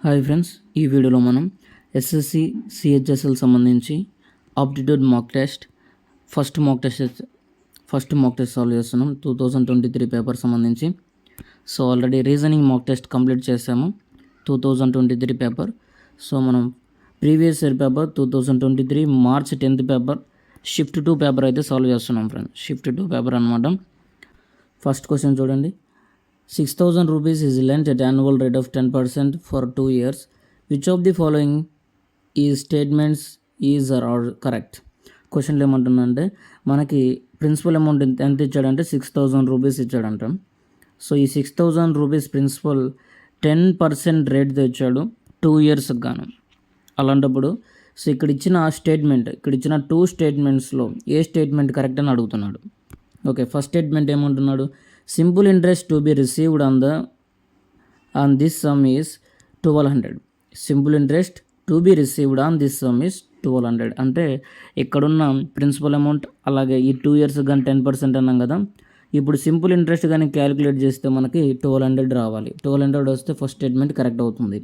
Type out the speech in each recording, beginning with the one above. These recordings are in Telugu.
హాయ్ ఫ్రెండ్స్, ఈ వీడియోలో మనం ఎస్ఎస్సి సిహెచ్ఎస్ఎల్ సంబంధించి aptitude mock test first mock test solve చేస్తున్నాం 2023 పేపర్ సంబంధించి. So already reasoning mock test complete చేసాము 2023 పేపర్. సో మనం previous year paper 2023 March 10th paper shift 2 paper అయితే సాల్వ్ చేస్తున్నాం ఫ్రెండ్స్. షిఫ్ట్ 2 పేపర్ అనమాట. ఫస్ట్ క్వశ్చన్ చూడండి. 6,000 rupees is lent at annual rate of 10% for 2 years. Which of the following is statements is or are correct? క్వశ్చన్లో ఏమంటుందంటే మనకి ప్రిన్సిపల్ అమౌంట్ ఎంత ఇచ్చాడంటే 6,000 రూపీస్ ఇచ్చాడంట. సో ఈ 6,000 రూపీస్ ప్రిన్సిపల్ 10% రేట్తో ఇచ్చాడు 2 yearsకి గాను. అలాంటప్పుడు సో ఇక్కడ ఇచ్చిన ఇక్కడ ఇచ్చిన 2 స్టేట్మెంట్స్లో ఏ స్టేట్మెంట్ కరెక్ట్ అని అడుగుతున్నాడు. ఓకే, ఫస్ట్ స్టేట్మెంట్ ఏమంటున్నాడు, simple interest to be received on this sum is 1,200. Simple interest to be received on this sum is 1,200 అంటే ఇక్కడున్న ప్రిన్సిపల్ అమౌంట్ అలాగే ఈ 2 years కానీ 10% అన్నాం కదా. ఇప్పుడు సింపుల్ ఇంట్రెస్ట్ కానీ క్యాలిక్యులేట్ చేస్తే మనకి 1,200 రావాలి. 1,200 వస్తే ఫస్ట్ స్టేట్మెంట్ కరెక్ట్ అవుతుంది.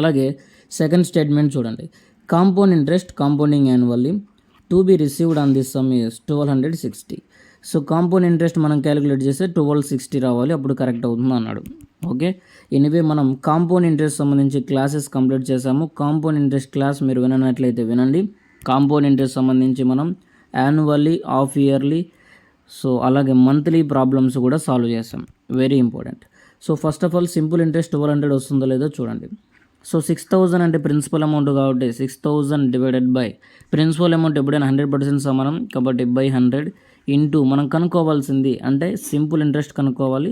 అలాగే సెకండ్ స్టేట్మెంట్ చూడండి, compound interest compounding annually to be received on this sum is 1,260. So compound interest మనం క్యాలిక్యులేట్ చేస్తే 1,260 రావాలి, అప్పుడు కరెక్ట్ అవుతుంది అన్నాడు. ఓకే, ఎనీవే మనం కాంపౌండ్ ఇంట్రెస్ట్ సంబంధించి క్లాసెస్ కంప్లీట్ చేసాము. కాంపౌండ్ ఇంట్రెస్ట్ క్లాస్ మీరు వినట్లయితే వినండి. కాంపౌండ్ ఇంట్రెస్ట్ సంబంధించి మనం యాన్యువల్లీ, హాఫ్ ఇయర్లీ, సో అలాగే మంత్లీ ప్రాబ్లమ్స్ కూడా సాల్వ్ చేసాం. Very important. So first of all simple interest 1,200 వస్తుందో లేదో చూడండి. సో 6,000 అంటే ప్రిన్సిపల్ అమౌంట్ కాబట్టి 6,000 డివైడెడ్ బై ప్రిన్సిపల్ అమౌంట్ ఎప్పుడైనా 100% సమానం కాబట్టి బై 100 ఇంటూ మనం కనుక్కోవాల్సింది అంటే సింపుల్ ఇంట్రెస్ట్ కనుక్కోవాలి,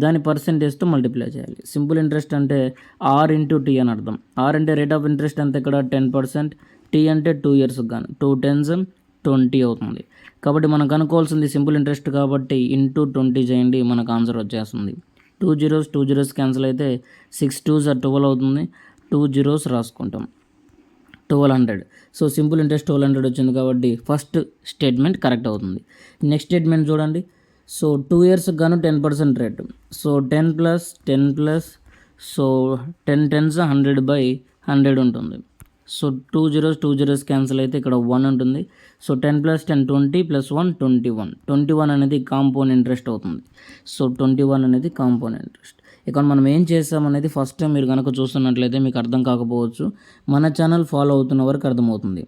దాని పర్సెంటేజ్తో మల్టిప్లై చేయాలి. సింపుల్ ఇంట్రెస్ట్ అంటే ఆర్ ఇంటూ టీ అని అర్థం. ఆర్ అంటే రేట్ ఆఫ్ ఇంట్రెస్ట్ అంతే ఇక్కడ 10%, టీ అంటే 2 years కానీ 2 10s 20 అవుతుంది. కాబట్టి మనం కనుక్కోవాల్సింది సింపుల్ ఇంట్రెస్ట్ కాబట్టి ఇంటూ 20 చేయండి, మనకు ఆన్సర్ వచ్చేస్తుంది. 2 zeros క్యాన్సిల్ అయితే 6 2s 12 అవుతుంది. 2 zeros రాసుకుంటాం, 1,200. సో సింపుల్ ఇంట్రెస్ట్ 1,200 వచ్చింది కాబట్టి ఫస్ట్ స్టేట్మెంట్ కరెక్ట్ అవుతుంది. నెక్స్ట్ స్టేట్మెంట్ చూడండి. సో 2 yearsకి గాను 10% rate. So 10 plus 10 plus so 10 10s 100/100 ఉంటుంది. సో 2 zeros క్యాన్సిల్ అయితే ఇక్కడ 1 ఉంటుంది. సో 10 ప్లస్ 10 20 ప్లస్ 1 21 అనేది కాంపౌండ్ ఇంట్రెస్ట్ అవుతుంది. సో 21 అనేది కాంపౌండ్ ఇంట్రెస్ట్. ఇక మనం ఏం చేస్తామనేది ఫస్ట్ టైం మీరు కనుక చూస్తున్నట్లయితే మీకు అర్థం కాకపోవచ్చు, మన ఛానల్ ఫాలో అవుతున్న వరకు అర్థమవుతుంది.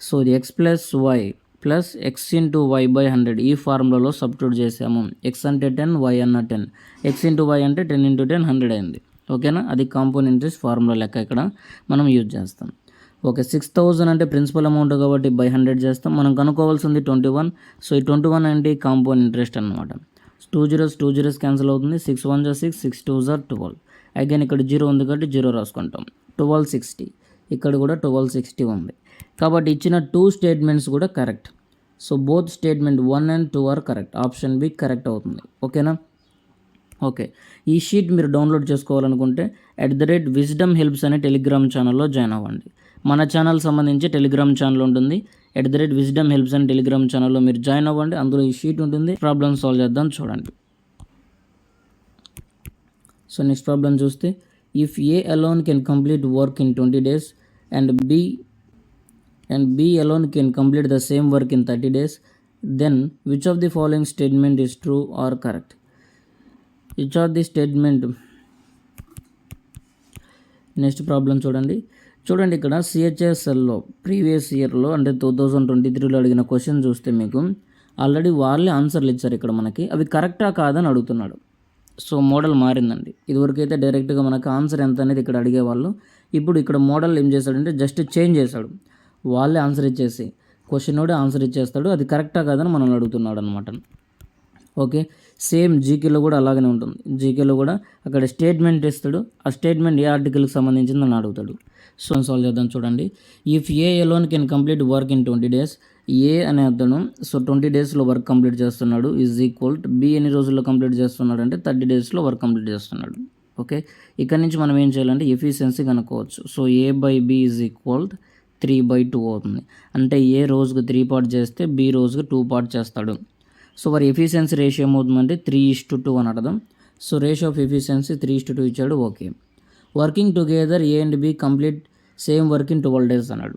సో ఇది x plus y plus x into y by 100 ఈ ఫార్ములాలో సబ్స్టిట్యూట్ చేసాము. x అంటే 10, y అన్న 10, x ఇంటూ y అంటే 10 ఇంటూ 10 100 అయింది. ఓకేనా, అది కాంపౌండ్ ఇంట్రెస్ట్ ఫార్ములా లెక్క ఇక్కడ మనం యూజ్ చేస్తాం. ఓకే, 6,000 అంటే ప్రిన్సిపల్ అమౌంట్ కాబట్టి బై 100 చేస్తాం. మనం కనుక్కోవాల్సింది 21. సో ఈ 21 అంటే కాంపౌండ్ ఇంట్రెస్ట్ అనమాట. 2 zeros క్యాన్సిల్ అవుతుంది. 6 1s 6, 6 2s 12. అగైన్ ఇక్కడ 0 ఉంది కాబట్టి 0 రాసుకుంటాం. 1,260 ఇక్కడ కూడా 1,260 ఉంది. కాబట్టి ఇచ్చిన 2 స్టేట్మెంట్స్ కూడా correct. So both statement 1 and 2 are correct. Option B correct అవుతుంది. ఓకేనా. ఓకే, ఈ షీట్ మీరు డౌన్లోడ్ చేసుకోవాలనుకుంటే @wisdom helps అనే టెలిగ్రామ్ ఛానల్లో జాయిన్ అవ్వండి. మన ఛానల్ సంబంధించి టెలిగ్రామ్ ఛానల్ ఉంటుంది. @wisdom helps అనే టెలిగ్రామ్ ఛానల్లో మీరు జాయిన్ అవ్వండి. అందులో ఈ షీట్ ఉంటుంది. ప్రాబ్లమ్ సాల్వ్ చేద్దాం చూడండి. సో నెక్స్ట్ ప్రాబ్లం చూస్తే, if A alone can complete work in 20 days and B alone can complete the same work in 30 days, then which of the following statement is true or correct? Which are the statement? Next problem చూడండి. ఇక్కడ సిహెచ్ఎస్ఎల్లో ప్రీవియస్ ఇయర్లో అంటే 2023లో అడిగిన క్వశ్చన్ చూస్తే మీకు ఆల్రెడీ వాళ్ళే ఆన్సర్లు ఇచ్చారు. ఇక్కడ మనకి అవి కరెక్టా కాదని అడుగుతున్నాడు. So model మారిందండి. ఇదివరకైతే డైరెక్ట్గా మనకు ఆన్సర్ ఎంత అనేది ఇక్కడ అడిగేవాళ్ళు. ఇప్పుడు ఇక్కడ మోడల్ ఏం చేశాడంటే జస్ట్ చేంజ్ చేశాడు. వాళ్ళే ఆన్సర్ ఇచ్చేసి క్వశ్చన్ కూడా ఆన్సర్ ఇచ్చేస్తాడు. అది కరెక్టా కాదని మనల్ని అడుగుతున్నాడు అనమాట. ఓకే, సేమ్ జీకేలో కూడా అలాగనే ఉంటుంది. జీకేలో కూడా అక్కడ స్టేట్మెంట్ ఇస్తాడు. ఆ స్టేట్మెంట్ ఏ ఆర్టికల్కి సంబంధించింది అని అడుగుతాడు. సో సాల్వ్ చేద్దాం చూడండి. If A alone can complete work in 20 days, A అనే అతను సో 20 daysలో వర్క్ కంప్లీట్ చేస్తున్నాడు ఈజ్ ఈక్వల్ టు బి ఎన్ని రోజుల్లో కంప్లీట్ చేస్తున్నాడు అంటే 30 daysలో వర్క్ కంప్లీట్ చేస్తున్నాడు. ఓకే, ఇక్కడ నుంచి మనం ఏం చేయాలంటే ఎఫిషియన్సీ కనుక్కోవచ్చు. So A by B is equal 3/2 అవుతుంది. అంటే ఏ రోజుకు 3 part చేస్తే బి రోజుకు 2 part చేస్తాడు. సో మరి ఎఫిషియన్సీ రేషియో ఏమవుతుందంటే 3:2 అని అర్థం. సో రేషియో ఆఫ్ ఎఫిషియన్సీ 3:2 ఇచ్చాడు. Okay, working together A and B complete same work in 12 days అన్నాడు.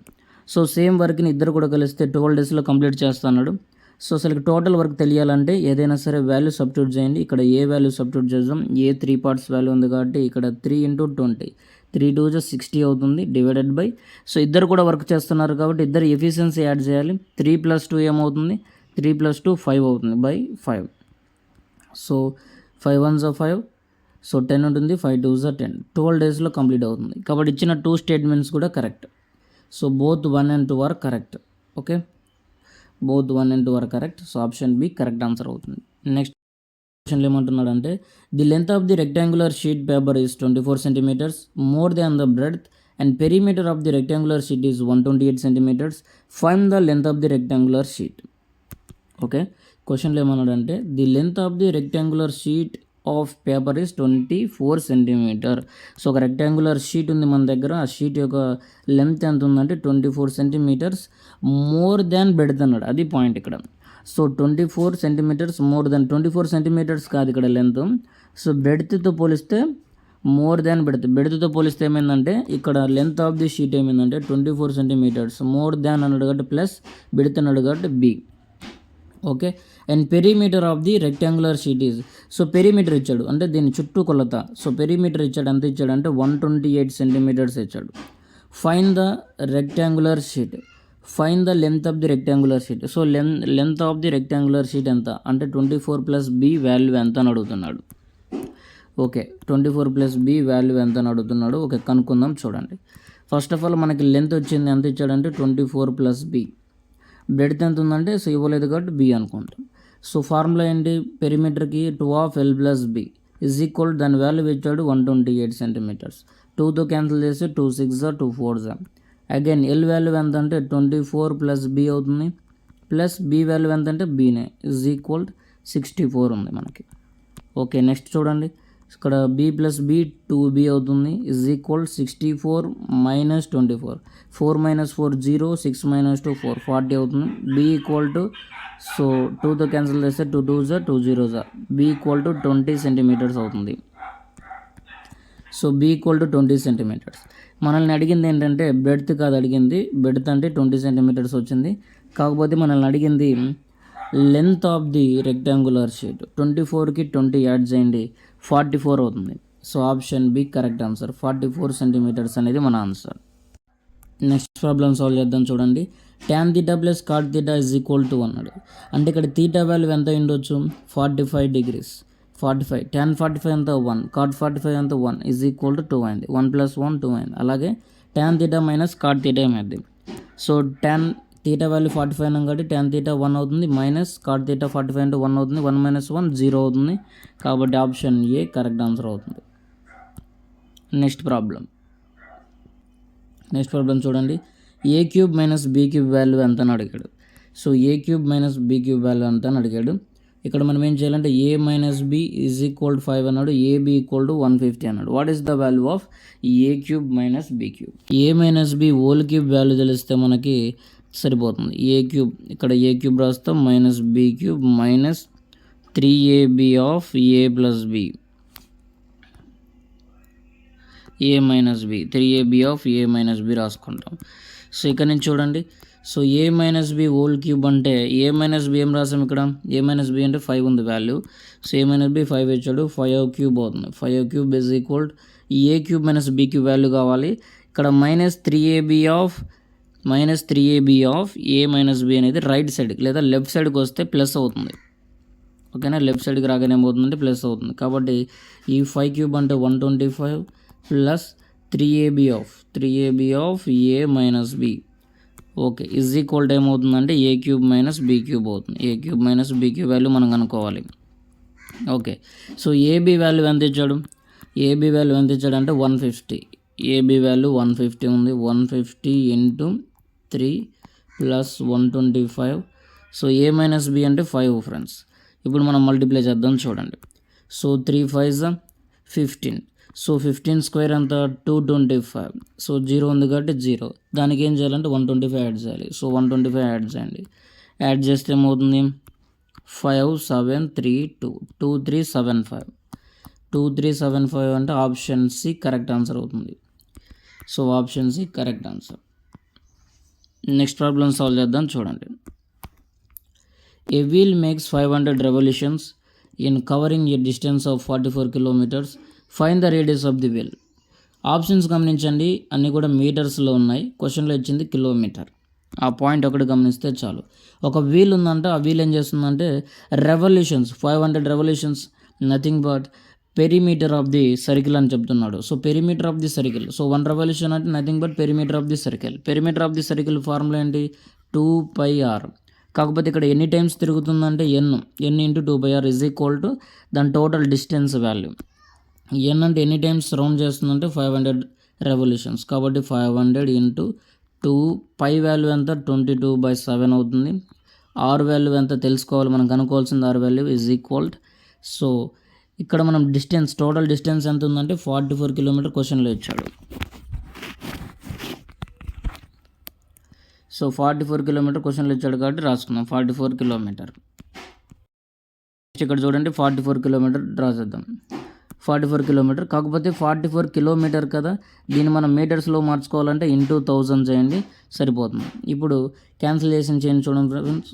సో సేమ్ వర్క్ని ఇద్దరు కూడా కలిస్తే 12 daysలో కంప్లీట్ చేస్తున్నాడు. సో అసలు టోటల్ వర్క్ తెలియాలంటే ఏదైనా సరే వాల్యూ సబ్స్టిట్యూట్ చేయండి. ఇక్కడ ఏ వాల్యూ సబ్స్టిట్యూట్ చేద్దాం. ఏ 3 parts వాల్యూ ఉంది కాబట్టి ఇక్కడ 3 × 20 3 2 60 అవుతుంది డివైడెడ్ బై. సో ఇద్దరు కూడా వర్క్ చేస్తున్నారు కాబట్టి ఇద్దరు ఎఫిషియన్సీ యాడ్ చేయాలి. 3 + 2 ఏమవుతుంది, 3 + 2 5 అవుతుంది బై 5. సో 5 1s 5, సో 10 ఉంటుంది, 5 2s 10. 12 daysలో కంప్లీట్ అవుతుంది కాబట్టి ఇచ్చిన 2 స్టేట్మెంట్స్ కూడా correct. So both 1 and 2 are correct. Okay, both 1 and 2 are correct. So option B correct answer అవుతుంది. నెక్స్ట్ క్వశ్చన్లో ఏమంటున్నాడు అంటే the length of the rectangular sheet paper is 24 centimeters more than the breadth and perimeter of the rectangular sheet is 128 centimeters. Find the length of the rectangular sheet. Okay, క్వశ్చన్లో ఏమన్నాడంటే the length of the rectangular sheet of paper is 24 centimeters. So ఒక రెక్టాంగులర్ షీట్ ఉంది మన దగ్గర. ఆ షీట్ యొక్క లెంత్ ఎంత ఉందంటే 24 centimeters మోర్ దాన్ బ్రెడ్త్ అన్నాడు. అది పాయింట్ ఇక్కడ. సో 24 centimeters మోర్ దాన్ 24 centimeters కాదు ఇక్కడ లెంత్. సో బ్రెడ్త్తో పోలిస్తే మోర్ దాన్ బ్రెడ్త్తో పోలిస్తే ఏమైందంటే ఇక్కడ లెంత్ ఆఫ్ ది షీట్ ఏమైందంటే 24 centimeters మోర్ దాన్ అన్నాడు కాబట్టి ప్లస్ బ్రెడ్త్ అన్నాడు కాబట్టి B. Okay, and perimeter of the rectangular sheet is. So perimeter ఇచ్చాడు అంటే దీని చుట్టూ కొలత. సో పెరిమీటర్ ఇచ్చాడు, ఎంత ఇచ్చాడు అంటే 128 centimeters ఇచ్చాడు. Fine the rectangular sheet, fine the length of the rectangular sheet. So length of the rectangular sheet ఎంత అంటే 24 + b వాల్యూ ఎంత అని అడుగుతున్నాడు. ఓకే, 24 + b వాల్యూ ఎంత అని అడుగుతున్నాడు. ఓకే, కనుక్కుందాం చూడండి. ఫస్ట్ ఆఫ్ ఆల్ మనకి లెంత్ వచ్చింది ఎంత ఇచ్చాడంటే 24 + b. బ్రెడ్త్ ఎంత ఉందంటే సో ఇవ్వలేదు కాబట్టి బి అనుకుంటాం. సో ఫార్ములా ఏంటి, పెరిమీటర్కి 2/L + b ఈజ్ ఈక్వల్, దాని వాల్యూ ఇచ్చాడు 128 centimeters. 2తో క్యాన్సిల్ చేస్తే 2 6 2 4. అగైన్ ఎల్ వాల్యూ ఎంత అంటే 24 + b అవుతుంది, ప్లస్ బి వాల్యూ ఎంత అంటే బీనే ఈజ్ ఈక్వల్ 64 ఉంది మనకి. ఓకే, నెక్స్ట్ చూడండి ఇక్కడ b + b 2b అవుతుంది ఈజ్ ఈక్వల్ 64 - 24. 4 - 4 0, 6 - 2 4 40 అవుతుంది. b ఈక్వల్ టు, సో 2తో క్యాన్సిల్ చేస్తే 2 2s 2 0s, b equal to 20 centimeters అవుతుంది. So b equal to 20 centimeters. మనల్ని అడిగింది ఏంటంటే బ్రెడ్త్ కాదు అడిగింది, బ్రెడ్త్ అంటే 20 centimeters వచ్చింది. కాకపోతే మనల్ని అడిగింది length of the rectangular sheet. 24కి 20 యాడ్ చేయండి 44 అవుతుంది. So option B correct answer. 44 centimeters అనేది మన ఆన్సర్. నెక్స్ట్ ప్రాబ్లం సాల్వ్ చేద్దాం చూడండి. tan θ + cot θ is equal to అన్నాడు. అంటే ఇక్కడ తీటా వాల్యూ ఎంత ఉండొచ్చు 45 degrees. 45 tan 45 ఎంత 1, cot 45 ఎంత 1 ఈజ్ ఈక్వల్ టు 2 అయింది. 1 + 1 2 అయింది. అలాగే tan θ - cot θ ఏమైంది. సో tan θ వాల్యూ 45 అన్నాం కాబట్టి tan θ 1 అవుతుంది, మైనస్ cot θ 45 అంటే 1 అవుతుంది. 1 - 1 0 అవుతుంది. కాబట్టి ఆప్షన్ ఏ కరెక్ట్ ఆన్సర్ అవుతుంది. నెక్స్ట్ ప్రాబ్లం చూడండి. a³ - b³ వాల్యూ ఎంత అని అడిగాడు. సో a³ - b³ వాల్యూ ఎంత అని అడిగాడు. ఇక్కడ మనం ఏం చేయాలంటే a - b is equal to 5 అన్నాడు, ab ఈక్వల్ టు 150 అన్నాడు. What is the value of a³ - b³? a - b whole cube value తెలిస్తే మనకి సరిపోతుంది. a³ ఇక్కడ a³ రాస్తాం, -b³ -3ab of a + b, a - b 3ab of a - b రాసుకుంటాం. సో ఇక్కడ నుంచి చూడండి. So a - b whole cube అంటే a - b ఏం రాసాం ఇక్కడ, a - b అంటే 5 ఉంది వాల్యూ. సో a - b 5 ఇచ్చాడు, 5³ అవుతుంది. 5³ is equal a³ - b³ value కావాలి. ఇక్కడ -3ab ఆఫ్ a - b అనేది రైట్ సైడ్కి లేదా లెఫ్ట్ సైడ్కి వస్తే ప్లస్ అవుతుంది. ఓకేనా, లెఫ్ట్ సైడ్కి రాగానే ఏమవుతుందంటే ప్లస్ అవుతుంది. కాబట్టి ఈ 5³ అంటే 125 plus 3ab of a - b. Okay, is equal to ఏమవుతుందంటే a³ - b³ అవుతుంది. a³ - b³ వాల్యూ మనం కనుక్కోవాలి. ఓకే, సో ab వాల్యూ ఎంత ఇచ్చాడు, ab వాల్యూ ఎంత ఇచ్చాడు అంటే 150. ab వాల్యూ 150 ఉంది. 150 × 3 + 125. సో a - b అంటే 5 ఫ్రెండ్స్. ఇప్పుడు మనం మల్టిప్లై చేద్దాం చూడండి. So 3 5s 15. సో 15² అంతా 225. సో 0 ఉంది కాబట్టి 0. దానికి ఏం చేయాలంటే 125 యాడ్ చేయాలి. సో 125 యాడ్ చేయండి. యాడ్ చేస్తే ఏమవుతుంది 5 7 3 2 2 3 7 5 2375 అంటే ఆప్షన్ సి కరెక్ట్ ఆన్సర్ అవుతుంది. So option C correct answer. Next problem solve చేద్దాం చూడండి. A wheel makes 500 revolutions in covering a distance of 44 kilometres. Find the radius of the wheel. Options గమనించండి, అన్నీ కూడా మీటర్స్లో ఉన్నాయి. క్వశ్చన్లో ఇచ్చింది కిలోమీటర్. ఆ పాయింట్ ఒకటి గమనిస్తే చాలు. ఒక వీల్ ఉందంటే ఆ వీల్ ఏం చేస్తుందంటే revolutions 500 revolutions nothing but perimeter of the circle అని చెప్తున్నాడు. So perimeter of the circle, so 1 revolution అంటే nothing but perimeter of the circle. Perimeter of the circle formula ఏంటి? 2πr. కాకపోతే ఇక్కడ ఎన్ని టైమ్స్ తిరుగుతుందంటే n into 2πr is equal to దాని టోటల్ డిస్టెన్స్ వాల్యూ. n అంటే ఎన్ని టైమ్స్ రౌండ్ చేస్తుందంటే 500 రెవల్యూషన్స్. కాబట్టి 500 ఇంటూ 2, పై వాల్యూ ఎంత 22/7 అవుతుంది. ఆర్ వాల్యూ ఎంత తెలుసుకోవాలి, మనం కనుక్కోవాల్సింది R value is equal. So ఇక్కడ మనం డిస్టెన్స్, టోటల్ డిస్టెన్స్ ఎంత ఉందంటే 44 కిలోమీటర్ క్వశ్చన్లో ఇచ్చాడు. సో 44 కిలోమీటర్ క్వశ్చన్లో ఇచ్చాడు కాబట్టి రాసుకుందాం 44 కిలోమీటర్. ఇక్కడ చూడండి 44 కిలోమీటర్ డ్రా చేద్దాం. 44 కిలోమీటర్, కాకపోతే 44 కిలోమీటర్ కదా, దీన్ని మనం మీటర్స్లో మార్చుకోవాలంటే ఇంటూ 1000 చేయండి సరిపోతుంది. ఇప్పుడు క్యాన్సిలేషన్ చేయండి చూడండి ఫ్రెండ్స్.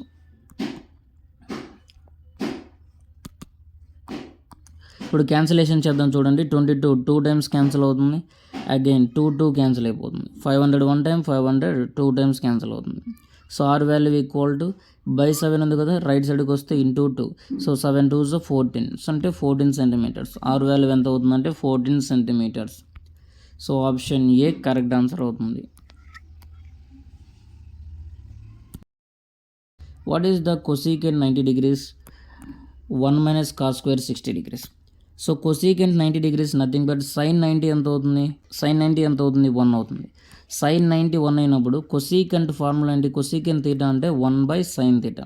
ఇప్పుడు క్యాన్సిలేషన్ చేద్దాం చూడండి. 22 2 టైమ్స్ క్యాన్సిల్ అవుతుంది. అగైన్ 2 క్యాన్సిల్ అయిపోతుంది. 500 1 టైం, 500 2 టైమ్స్ క్యాన్సిల్ అవుతుంది. So R value equal to /7 ఉంది కదా, రైట్ సైడ్కి వస్తే ఇంటూ 2. సో 7 2s 14 అంటే 14 సెంటీమీటర్స్. ఆర్ వాల్యూ ఎంత అవుతుందంటే 14 centimetres. So option A correct answer అవుతుంది. What is the cosecant 90 degrees 1 minus cos square 60 degrees. So cosecant 90 degrees nothing but sine 90 ఎంత అవుతుంది? సైన్ 90 ఎంత అవుతుంది? 1 అవుతుంది. సైన్ 90 1 అయినప్పుడు కొసీకెంట్ ఫార్ములా ఏంటి? కొసీకెంట్ తీటా అంటే 1/sin తీటా,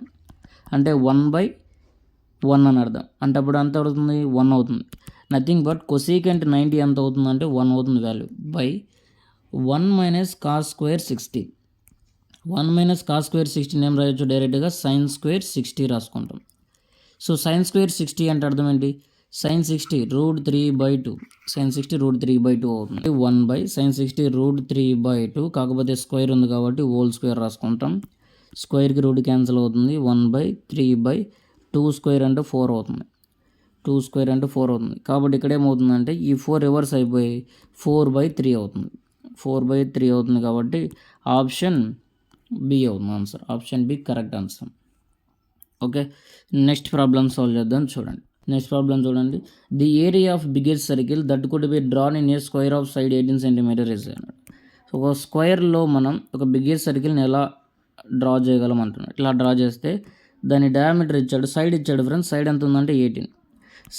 అంటే 1/1 అని అర్థం. అంటే అప్పుడు ఎంత అవుతుంది? 1 అవుతుంది. నథింగ్ బట్ కొసీకెంట్ 90 ఎంత అవుతుంది అంటే 1 అవుతుంది value, by 1 minus cos square 60. 1 minus cos square 60 ఏం రాయొచ్చు? డైరెక్ట్గా sin square 60 రాసుకుంటాం. సో sin square 60 అంటే అర్థం ఏంటి? sin 60 √3/2, sin 60 √3/2 అవుతుంది. 1/sin 60 √3/2, కాకపోతే స్క్వేర్ ఉంది కాబట్టి హోల్ స్క్వేర్ రాసుకుంటాం. స్క్వేర్కి రూట్ క్యాన్సిల్ అవుతుంది. 1/3/2 స్క్వేర్ అంటే 4 అవుతుంది. 2 స్క్వేర్ అంటే 4 అవుతుంది. కాబట్టి ఇక్కడ ఏమవుతుందంటే ఈ 4 రివర్స్ అయిపోయి 4/3 అవుతుంది. 4/3 అవుతుంది కాబట్టి ఆప్షన్ బి అవుతుంది answer. Option B correct answer. Okay, next problem solve చేద్దాం చూడండి. నెక్స్ట్ ప్రాబ్లం చూడండి. The area of biggest circle that could be drawn in a square of side 18 centimeter is అన్నాడు. సో ఒక స్క్వేర్లో మనం ఒక బిగ్గెస్ట్ సర్కిల్ని ఎలా డ్రా చేయగలం అంటున్నాడు. ఇట్లా డ్రా చేస్తే దాని డయామీటర్ ఇచ్చాడు, సైడ్ ఇచ్చాడు ఫ్రెండ్స్. సైడ్ ఎంత ఉందంటే 18.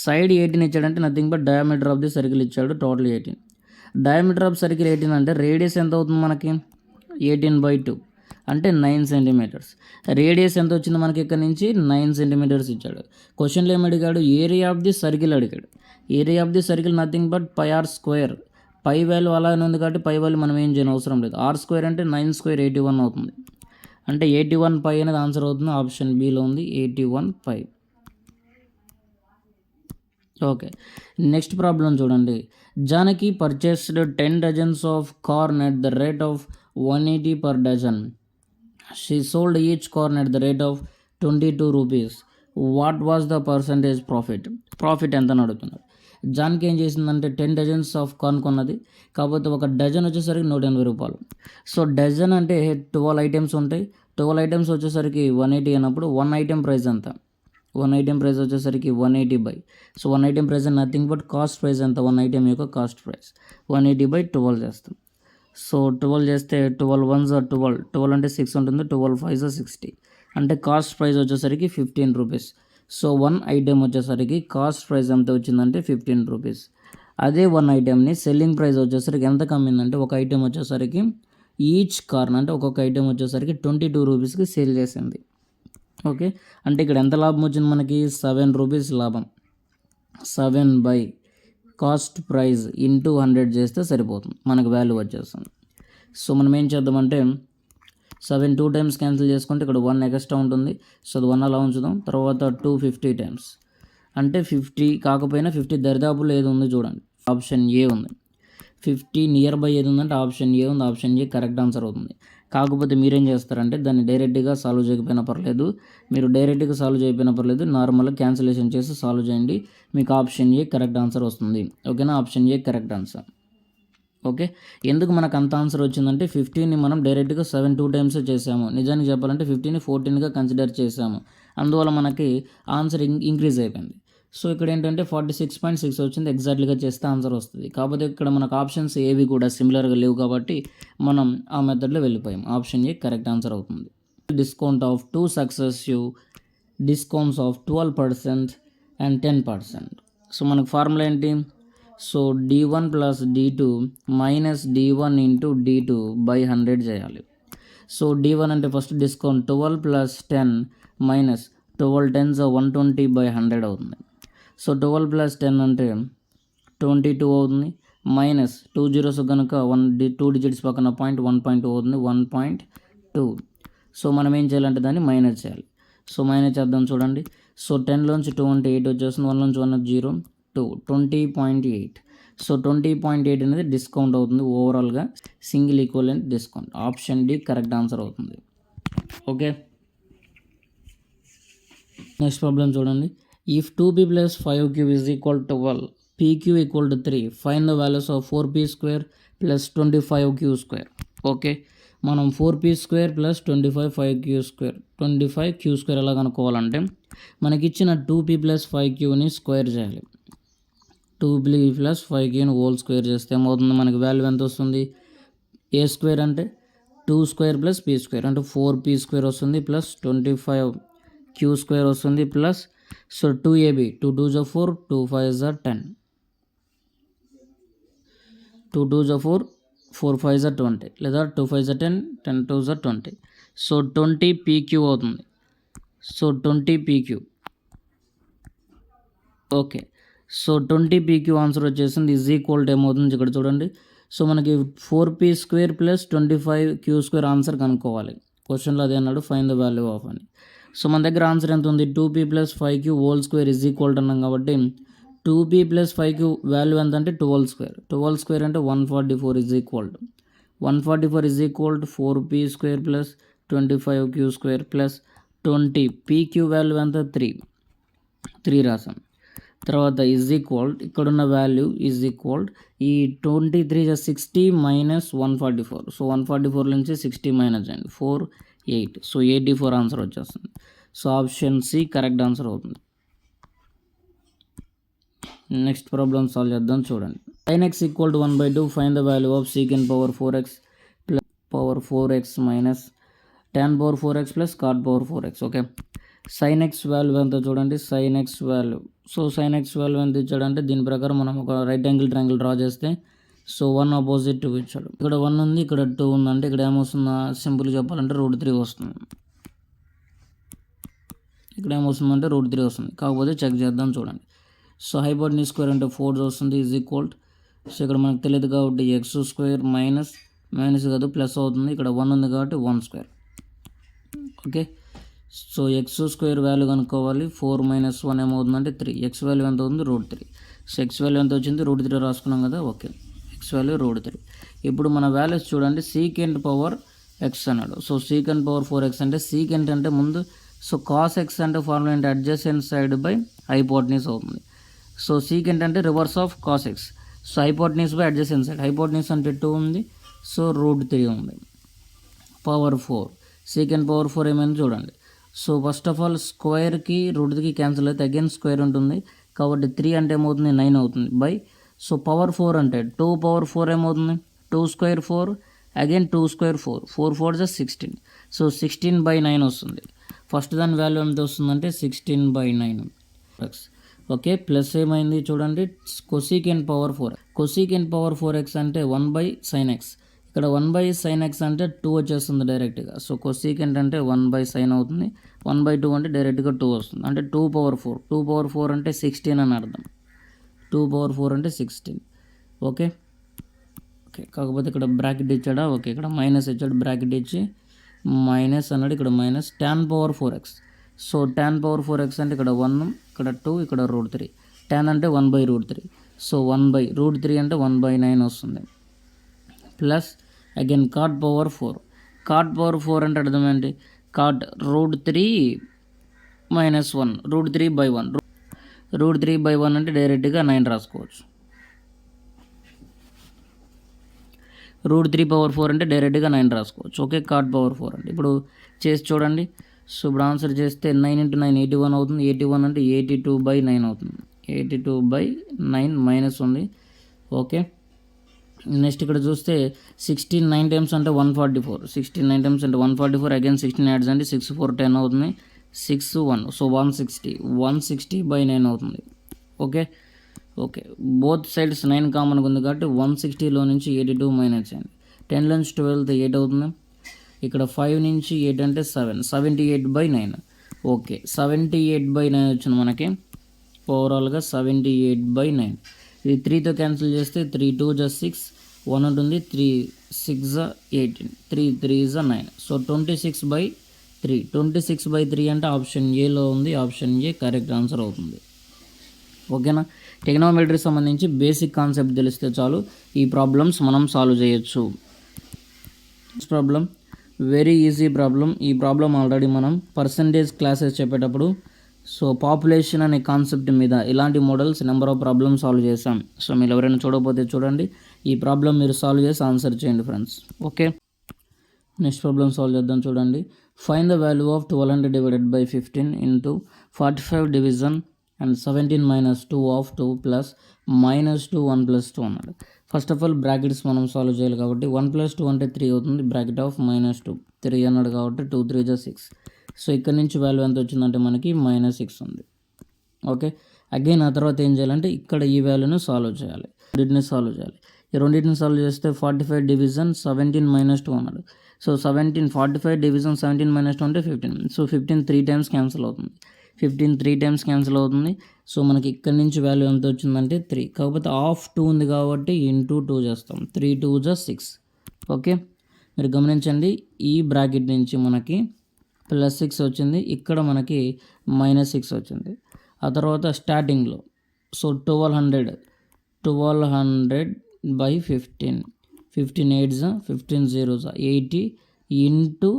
సైడ్ 18 ఇచ్చాడంటే nothing but diameter of the circle ఇచ్చాడు, టోటల్ 18. డయామీటర్ ఆఫ్ సర్కిల్ 18 అంటే రేడియస్ ఎంత అవుతుంది మనకి? 18/2 అంటే 9 సెంటీమీటర్స్. రేడియస్ ఎంత వచ్చింది మనకి? ఇక్కడ నుంచి 9 సెంటీమీటర్స్ ఇచ్చాడు. క్వశ్చన్లో ఏమి అడిగాడు? ఏరియా ఆఫ్ ది సర్కిల్ అడిగాడు. Area of the circle nothing but πr square. Pi value అలానే ఉంది కాబట్టి పై వాల్యూ మనం ఏం చేయని అవసరం లేదు. ఆర్ స్క్వేర్ అంటే 9 స్క్వేర్ 81 అవుతుంది. అంటే 81π అనేది ఆన్సర్ అవుతుంది. ఆప్షన్ బిలో ఉంది 81π. ఓకే, నెక్స్ట్ ప్రాబ్లం చూడండి. Janaki purchased 10 dozens of corn at the rate of 180 per dozen. She sold each corn at the rate of 22 rupees. What was the percentage profit? Profit ఎంత అని అడుగుతున్నారు. జాన్కి ఏం చేసిందంటే 10 dozens ఆఫ్ కార్న్ కొన్నది, కాకపోతే ఒక డజన్ వచ్చేసరికి 180 రూపాయలు. సో డజన్ అంటే 12 ఐటమ్స్ ఉంటాయి. 12 ఐటమ్స్ వచ్చేసరికి 180 అన్నప్పుడు 1 ఐటమ్ ప్రైస్ ఎంత? 1 ఐటమ్ ప్రైస్ వచ్చేసరికి 180 so 1 item price nothing but cost price ఎంత? 1 ఐటమ్ యొక్క కాస్ట్ ప్రైస్ 180/12 చేస్తాం. సో 12 చేస్తే 12 1s 12, 12 అంటే 6 ఉంటుంది. 12 5s 60 అంటే కాస్ట్ ప్రైస్ వచ్చేసరికి 15 రూపీస్. సో 1 ఐటెం వచ్చేసరికి కాస్ట్ ప్రైస్ ఎంత వచ్చిందంటే 15 రూపీస్. అదే 1 ఐటెంని సెల్లింగ్ ప్రైస్ వచ్చేసరికి ఎంత కమ్మిందంటే ఒక ఐటెం వచ్చేసరికి ఈచ్ కార్న్ అంటే ఒక్కొక్క ఐటెం వచ్చేసరికి 22 రూపీస్కి సేల్ చేసింది. ఓకే, అంటే ఇక్కడ ఎంత లాభం వచ్చింది మనకి? 7 రూపీస్ లాభం. 7 కాస్ట్ ప్రైస్ ఇంటూ 100 చేస్తే సరిపోతుంది, మనకు వాల్యూ వచ్చేస్తుంది. సో మనం ఏం చేద్దామంటే 7 2 టైమ్స్ క్యాన్సిల్ చేసుకుంటే ఇక్కడ 1 ఎక్స్ట్రా ఉంటుంది. సో అది 1 అలా ఉంచుదాం. తర్వాత 250 టైమ్స్ అంటే 50 కాకపోయినా 50 దరిదాపులో ఏది ఉంది చూడండి, ఆప్షన్ ఏ ఉంది. 50 నియర్ బై ఏది ఉందంటే ఆప్షన్ ఏ ఉంది. ఆప్షన్ ఏ కరెక్ట్ ఆన్సర్ అవుతుంది. కాకపోతే మీరేం చేస్తారంటే దాన్ని డైరెక్ట్గా సాల్వ్ చేయకపోయినా పర్లేదు, మీరు డైరెక్ట్గా సాల్వ్ చేయకపోయినా పర్లేదు, నార్మల్గా క్యాన్సిలేషన్ చేసి సాల్వ్ చేయండి, మీకు ఆప్షన్ ఏ కరెక్ట్ ఆన్సర్ వస్తుంది. ఓకేనా, option A correct answer. Okay, ఎందుకు మనకు అంత ఆన్సర్ వచ్చిందంటే 15ని మనం డైరెక్ట్గా 7 2 టైమ్స్ చేసాము. నిజానికి చెప్పాలంటే 15ని 14గా కన్సిడర్ చేసాము, అందువల్ల మనకి ఆన్సర్ ఇంక్రీజ్ అయిపోయింది. సో ఇక్కడ ఏంటంటే 46.6 వచ్చింది, ఎగ్జాక్ట్లీగా చేస్తే ఆన్సర్ వస్తుంది. కాకపోతే ఇక్కడ మనకు ఆప్షన్స్ ఏవి కూడా సిమిలర్గా లేవు కాబట్టి మనం ఆ మెథడ్లో వెళ్ళిపోయాం. ఆప్షన్ ఏ కరెక్ట్ ఆన్సర్ అవుతుంది. Discount of 2 successive discounts of 12% and 10%. So మనకు ఫార్ములా ఏంటి? So D1 plus D2 minus D1 into D2 by 100 చేయాలి. సో D1 అంటే first discount 12 plus 10 minus 12 10s 120 by 100 అవుతుంది. సో 12 ప్లస్ 10 అంటే 22 అవుతుంది, మైనస్ 2 zeros కనుక 2 digits పక్కన పాయింట్ 1.2 అవుతుంది, 1.2. సో మనం ఏం చేయాలంటే దాన్ని మైనస్ చేయాలి. సో మైనస్ చేద్దాం చూడండి. సో 10లోంచి 2 అంటే 8 వచ్చేస్తుంది, 1లోంచి 1 0 2 20.8. సో 20.8 అనేది డిస్కౌంట్ అవుతుంది ఓవరాల్గా, single equivalent discount. Option D correct answer అవుతుంది. ఓకే, నెక్స్ట్ ప్రాబ్లం చూడండి. If 2p plus 5q is equal to 12, pq equal to 3, find the values of 4p square plus 25q square. Okay, మనం 4p square plus 25q square ఎలా కనుక్కోవాలంటే మనకి ఇచ్చిన 2p plus 5qని స్క్వేర్ చేయాలి. 2p plus 5qని హోల్ స్క్వేర్ చేస్తే ఏమవుతుంది, మనకి వాల్యూ ఎంత వస్తుంది? ఏ స్క్వేర్ అంటే 2 స్క్వేర్ ప్లస్ p స్క్వేర్ అంటే 4p స్క్వేర్ వస్తుంది, ప్లస్ 25q స్క్వేర్ వస్తుంది, plus so 2ab 2 2s 4 2 5s 10, 2 2s 4 4 5s 20, లేదా 2 5s 10 10 2s 20. సో 20pq అవుతుంది. So 20pq. Okay, so 20pq answer వచ్చేసింది ఈజ్ ఈక్వల్ టు ఏమవుతుంది ఇక్కడ చూడండి. సో మనకి 4p square plus 25q square answer కనుక్కోవాలి. క్వశ్చన్లో అదే అన్నాడు, ఫైండ్ ద వాల్యూ ఆఫ్ అని. సో మన దగ్గర ఆన్సర్ ఎంత ఉంది? 2p plus 5q whole square is equal to అన్నాం కాబట్టి 2p plus 5q వాల్యూ ఎంత అంటే 12 స్క్వేర్. 12 స్క్వేర్ అంటే 144 is equal to 144 is equal to 4p square plus 25q square plus 20. pq value ఎంత? 3 రాసాం. తర్వాత ఈజ్ ఈక్వల్ ఇక్కడున్న వాల్యూ ఈజ్ ఈక్వల్ ఈ 23 60 మైనస్ 144. సో 144 నుంచి 60 మైనస్ చేయండి, 4 8. సో 84 ఆన్సర్ వచ్చేస్తుంది. So option C correct answer అవుతుంది. నెక్స్ట్ ప్రాబ్లం సాల్వ్ చేద్దాం చూడండి. sin x equal to 1/2, find the value of secant power 4x plus power 4x minus tan power 4x plus cot power 4x. Okay, sin x value ఎంత చూడండి. sin x value, so sin x value ఎంత ఇచ్చాడంటే దీని ప్రకారం మనం ఒక రైట్ యాంగిల్ ట్రయాంగిల్ డ్రా చేస్తే సో 1 ఆపోజిట్ 2 ఇచ్చాడు. ఇక్కడ 1 ఉంది, ఇక్కడ 2 ఉందంటే ఇక్కడ ఏమొస్తుందా, సింపుల్ చెప్పాలంటే √3 వస్తుంది. ఇక్కడ ఏమొస్తుందంటే √3 వస్తుంది. కాకపోతే చెక్ చేద్దాం చూడండి. సో హైపోటెన్యూస్ స్క్వేర్ అంటే 4 వస్తుంది ఈజ్ ఈక్వల్. సో ఇక్కడ మనకు తెలియదు కాబట్టి ఎక్స్ స్క్వేర్ మైనస్ కాదు ప్లస్ అవుతుంది, ఇక్కడ 1 ఉంది కాబట్టి 1 square. Okay, so X square value కనుక్కోవాలి. 4 మైనస్ 1 ఏమవుతుందంటే 3. ఎక్స్ వాల్యూ ఎంత అవుతుంది? √3. సో ఎక్స్ వాల్యూ ఎంత వచ్చింది? √3 రాసుకున్నాం కదా. Okay, X value √3. ఇప్పుడు మన వాల్యూస్ చూడండి. సీకెంట్ పవర్ ఎక్స్ అన్నాడు. సో సీకెంట్ పవర్ 4x అంటే సీకెంట్ అంటే ముందు, సో కాస్ ఎక్స్ అంటే ఫార్ములా ఏంటి? అడ్జసెంట్ సైడ్ బై హైపోటెన్యూస్ అవుతుంది. సో సీకెంట్ అంటే reverse of cos X. So hypotenuse by adjacent side. Hypotenuse అంటే 2 ఉంది, సో √3 ఉంది. పవర్ 4, సీకెంట్ పవర్ 4 ఏమైంది చూడండి. సో ఫస్ట్ ఆఫ్ ఆల్ స్క్వేర్కి √3కి క్యాన్సిల్ అయితే అగైన్ స్క్వేర్ ఉంటుంది కాబట్టి 3 అంటే ఏమవుతుంది? 9 అవుతుంది బై. సో పవర్ 4 అంటే 2 పవర్ 4 ఏమవుతుంది? 2 square 4 again 2 square 4 4 4 16. So 16 by 9 వస్తుంది. ఫస్ట్ దాని వాల్యూ ఎంత వస్తుందంటే 16 బై 9. ఓకే, ప్లస్ ఏమైంది చూడండి. Cosecant power 4. Cosecant power 4x అంటే 1/sin x. ఇక్కడ 1/sin x అంటే 2 వచ్చేస్తుంది డైరెక్ట్గా. సో కొసీకెంట్ అంటే 1/sin అవుతుంది. 1/2 అంటే డైరెక్ట్గా 2 వస్తుంది. అంటే 2 పవర్ 4. 2 పవర్ 4 అంటే 16 అని అర్థం. 2 పవర్ 4 అంటే 16. ఓకే, కాకపోతే ఇక్కడ బ్రాకెట్ ఇచ్చాడా? ఓకే, ఇక్కడ మైనస్ ఇచ్చాడు, బ్రాకెట్ ఇచ్చి మైనస్ అన్నాడు. ఇక్కడ minus tan power 4x. So tan power 4x అంటే ఇక్కడ 1 ఇక్కడ 2 ఇక్కడ √3. tan అంటే 1/√3. సో 1/√3 అంటే 1/9 వస్తుంది. Plus again cot power 4. cot power 4 అంటే అర్థం ఏంటి? cot √3 - 1 √3/1. √3/1 అంటే డైరెక్ట్గా 9 రాసుకోవచ్చు. √3/4 అంటే డైరెక్ట్గా 9 రాసుకోవచ్చు. ఓకే, cot పవర్ 4 అంటే ఇప్పుడు చేసి చూడండి. సో ఇప్పుడు ఆన్సర్ చేస్తే 9 × 9 81 అవుతుంది. 81 అంటే 82/9 అవుతుంది. 82/9 మైనస్ ఉంది. ఓకే, నెక్స్ట్ ఇక్కడ చూస్తే 16 9 టైమ్స్ అంటే 144. 16 9 టైమ్స్ అంటే 144. అగైన్ 16 యాడ్స్ అంటే 6 4 10 అవుతుంది. 6 1 సో 160/9 అవుతుంది. ఓకే బోత్ సైడ్స్ 9 కామన్గా ఉంది కాబట్టి 160లో నుంచి 82 మైనస్ చేయండి. 10 నుంచి 12 8 అవుతుంది. ఇక్కడ 5 నుంచి 8 అంటే 7 78/9. ఓకే, 78/9 వచ్చింది మనకి. ఓవరాల్గా 78/9. ఇది 3తో క్యాన్సిల్ చేస్తే 3 2 6 1 ఉంటుంది. 3 6 18 3 3 9. సో 26/3. 26/3 అంటే ఆప్షన్ ఏలో ఉంది. ఆప్షన్ ఏ కరెక్ట్ ఆన్సర్ అవుతుంది. ఓకేనా, ట్రిగ్నోమెట్రీ సంబంధించి బేసిక్ కాన్సెప్ట్ తెలిస్తే చాలు ఈ ప్రాబ్లమ్స్ మనం సాల్వ్ చేయొచ్చు. Problem very easy problem. ఈ ప్రాబ్లం ఆల్రెడీ మనం పర్సంటేజ్ క్లాసెస్ చెప్పేటప్పుడు సో పాపులేషన్ అనే కాన్సెప్ట్ మీద ఇలాంటి models number of problems solve చేసాం. సో మీరు ఎవరైనా చూడకపోతే చూడండి. ఈ ప్రాబ్లం మీరు సాల్వ్ చేసి ఆన్సర్ చేయండి friends. Okay, next problem solve చేద్దాం. చూడండి, find the value of 1200 divided by 15 into 45 division and 17 - 2 of 2 plus -2 1 + 2 అన్నాడు. ఫస్ట్ ఆఫ్ ఆల్ బ్రాకెట్స్ మనం సాల్వ్ చేయాలి కాబట్టి 1 + 2 అంటే 3 అవుతుంది. బ్రాకెట్ ఆఫ్ -2 3 అన్నాడు కాబట్టి 2 3 6. సో ఇక్కడ నుంచి వాల్యూ ఎంత వచ్చిందంటే మనకి -6 ఉంది. ఓకే, అగైన్ ఆ తర్వాత ఏం చేయాలంటే ఇక్కడ ఈ వాల్యూని సాల్వ్ చేయాలి. రెండింటిని సాల్వ్ చేయాలి. ఈ రెండింటిని సాల్వ్ చేస్తే 45 డివిజన్ 17 - 2 అన్నాడు. సో 45 డివిజన్ 17 - 2 అంటే 15. సో 15 3 టైమ్స్ క్యాన్సిల్ అవుతుంది. 15 3 టైమ్స్ క్యాన్సిల్ అవుతుంది. సో మనకి ఇక్కడ నుంచి వాల్యూ ఎంత వచ్చిందంటే 3. కాకపోతే హాఫ్ 2 ఉంది కాబట్టి ఇంటూ 2 చేస్తాం. 3 2 6. ఓకే, మీరు గమనించండి, ఈ బ్రాకెట్ నుంచి మనకి +6 వచ్చింది. ఇక్కడ మనకి -6 వచ్చింది. ఆ తర్వాత స్టార్టింగ్లో సో 1200/15 15 8s 15 0s 80 ఇంటూ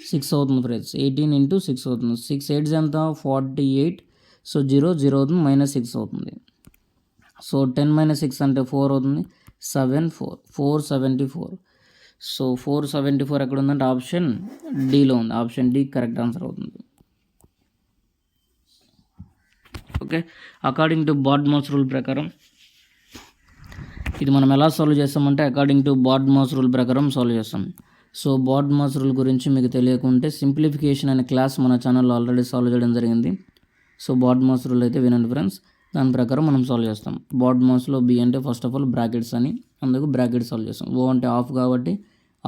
6 అవుతుంది ఫ్రెండ్స్. 18 ఇంటూ 6 అవుతుంది. 6 8s ఎంత 48. సో 0 0 అవుతుంది. -6 అవుతుంది. సో 10 - 6 అంటే 4 అవుతుంది. 7 4 474. సో 474 ఎక్కడ ఉందంటే ఆప్షన్ డీలో ఉంది. ఆప్షన్ డి కరెక్ట్ ఆన్సర్ అవుతుంది. ఓకే, అకార్డింగ్ టు బార్డ్మాస్ రూల్ ప్రకారం ఇది మనం ఎలా సాల్వ్ చేస్తామంటే అకార్డింగ్ టు బార్డ్మాస్ రూల్ ప్రకారం సాల్వ్ చేస్తాం. సో బార్డ్మాస్ రూల్ గురించి మీకు తెలియకుంటే సింప్లిఫికేషన్ అనే క్లాస్ మన ఛానల్లో ఆల్రెడీ సాల్వ్ చేయడం జరిగింది. సో బార్డ్మాస్ రూల్ అయితే వినండి ఫ్రెండ్స్, దాని ప్రకారం మనం సాల్వ్ చేస్తాం. బార్డ్మాస్లో బి అంటే ఫస్ట్ ఆఫ్ ఆల్ బ్రాకెట్స్ అని, అందుకు బ్రాకెట్ సాల్వ్ చేస్తాం. ఓ అంటే హాఫ్ కాబట్టి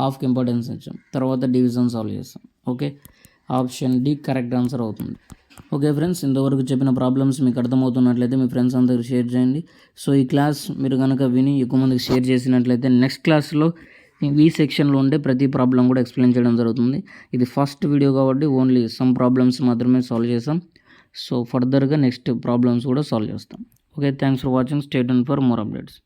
హాఫ్కి ఇంపార్టెన్స్ ఇచ్చాం. తర్వాత డివిజన్ సాల్వ్ చేస్తాం. Okay, option D correct answer అవుతుంది. ఓకే ఫ్రెండ్స్, ఇంతవరకు చెప్పిన ప్రాబ్లమ్స్ మీకు అర్థమవుతున్నట్లయితే మీ ఫ్రెండ్స్ అందరికి షేర్ చేయండి. సో ఈ క్లాస్ మీరు కనుక విని ఎక్కువ మందికి షేర్ చేసినట్లయితే నెక్స్ట్ క్లాస్లో ఈ సెక్షన్లో ఉండే ప్రతి ప్రాబ్లం కూడా ఎక్స్ప్లెయిన్ చేయడం జరుగుతుంది. ఇది ఫస్ట్ వీడియో కాబట్టి ఓన్లీ సమ్ ప్రాబ్లమ్స్ మాత్రమే సాల్వ్ చేస్తాం. సో ఫర్దర్గా నెక్స్ట్ ప్రాబ్లమ్స్ కూడా సాల్వ్ చేస్తాం. Okay, thanks for watching. Stay tuned for more updates.